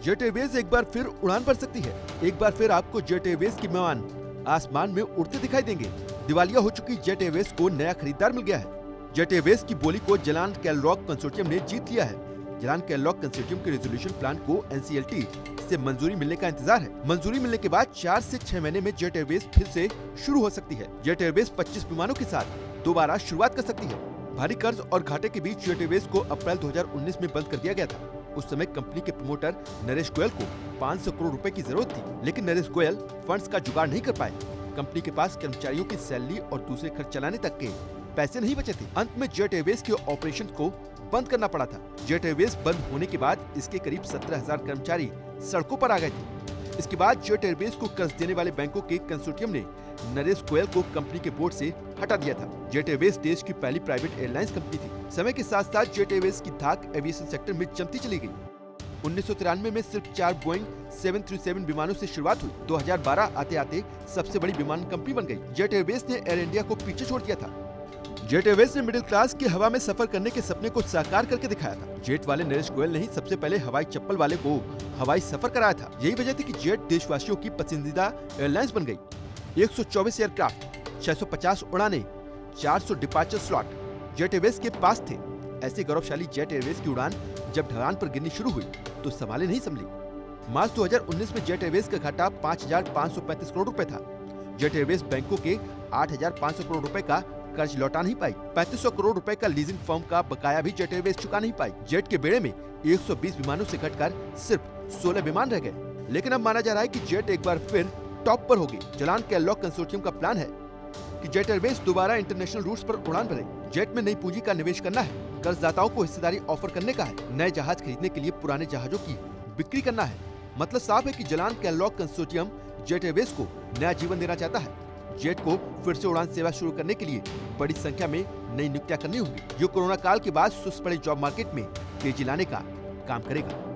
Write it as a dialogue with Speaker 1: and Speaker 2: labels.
Speaker 1: Jet Airways एक बार फिर उड़ान भर सकती है। एक बार फिर आपको जेट एयरवेज की विमान आसमान में उड़ते दिखाई देंगे। दिवालिया हो चुकी जेट एयरवेज को नया खरीदार मिल गया है। जेट एयरवेज की बोली को जलान कैलरॉक कंसोर्टियम ने जीत लिया है। जलान कैलरॉक कंसोर्टियम के रेजोल्यूशन प्लान को एनसीएलटी से मंजूरी मिलने का इंतजार है। मंजूरी मिलने के बाद 4 से 6 महीने में जेट एयरवेज फिर से शुरू हो सकती है। जेट एयरवेज 25 विमानों के साथ दोबारा शुरुआत कर सकती है। भारी कर्ज और घाटे के बीच जेट एयरवेज को अप्रैल 2019 में बंद कर दिया गया था। उस समय कंपनी के प्रमोटर नरेश गोयल को 500 करोड़ रुपए की जरूरत थी, लेकिन नरेश गोयल फंड्स का जुगाड़ नहीं कर पाए। कंपनी के पास कर्मचारियों की सैलरी और दूसरे खर्च चलाने तक के पैसे नहीं बचे थे। अंत में जेट एयरवेज के ऑपरेशन को बंद करना पड़ा था। जेट एयरवेज बंद होने के बाद इसके करीब 17,000 कर्मचारी सड़कों पर आ गए थे। इसके बाद जेट एयरवेज को कर्ज देने वाले बैंकों के कंसोर्टियम ने नरेश गोयल को कंपनी के बोर्ड से हटा दिया था। जेट एयरवेज देश की पहली प्राइवेट एयरलाइंस कंपनी थी। समय के साथ साथ जेट एयरवेज की धाक एविएशन सेक्टर में जमती चली गई। 1993 में सिर्फ 4 बोइंग 737 विमानों से शुरुआत हुई। 2012 आते आते सबसे बड़ी विमान कंपनी बन गई। जेट एयरवेज ने एयर इंडिया को पीछे छोड़ दिया था। जेट एयरवेज ने मिडिल क्लास की हवा में सफर करने के सपने को साकार करके दिखाया था। जेट वाले नरेश गोयल ने ही सबसे पहले हवाई चप्पल वाले को हवाई सफर कराया था। यही वजह थी कि जेट देशवासियों की पसंदीदा एयरलाइंस बन गई। 124 एयरक्राफ्ट, 650 उड़ानें, 400 डिपार्चर स्लॉट जेट एयरवेज के पास थे। ऐसे गौरवशाली जेट एयरवेज की उड़ान जब ढलान पर गिरनी शुरू हुई तो संभाले नहीं संभली। मार्च 2019 में जेट एयरवेज का घाटा 5,535 करोड़ रुपए था। जेट एयरवेज बैंकों के 8,500 करोड़ रुपए का कर्ज लौटा नहीं पाई। 3500 करोड़ रुपए का लीजिंग फर्म का बकाया भी जेट एयरवेज चुका नहीं पाई। जेट के बेड़े में 120 विमानों से घटकर सिर्फ 16 विमान रह गए। लेकिन अब माना जा रहा है कि जेट एक बार फिर टॉप पर होगी। जलान कैलरॉक कंसोर्टियम का प्लान है कि जेट एयरवेज दोबारा इंटरनेशनल रूट्स पर उड़ान भरे। जेट में नई पूंजी का निवेश करना है, कर्जदाताओं को हिस्सेदारी ऑफर करने का है, नए जहाज खरीदने के लिए पुराने जहाजों की बिक्री करना है। मतलब साफ है कि जलान कैलरॉक कंसोर्टियम जेट एयरवेज को नया जीवन देना चाहता है। जेट को फिर से उड़ान सेवा शुरू करने के लिए बड़ी संख्या में नई नियुक्तियां करनी होंगी, जो कोरोना काल के बाद सुस्त पड़े जॉब मार्केट में तेजी लाने का काम करेगा।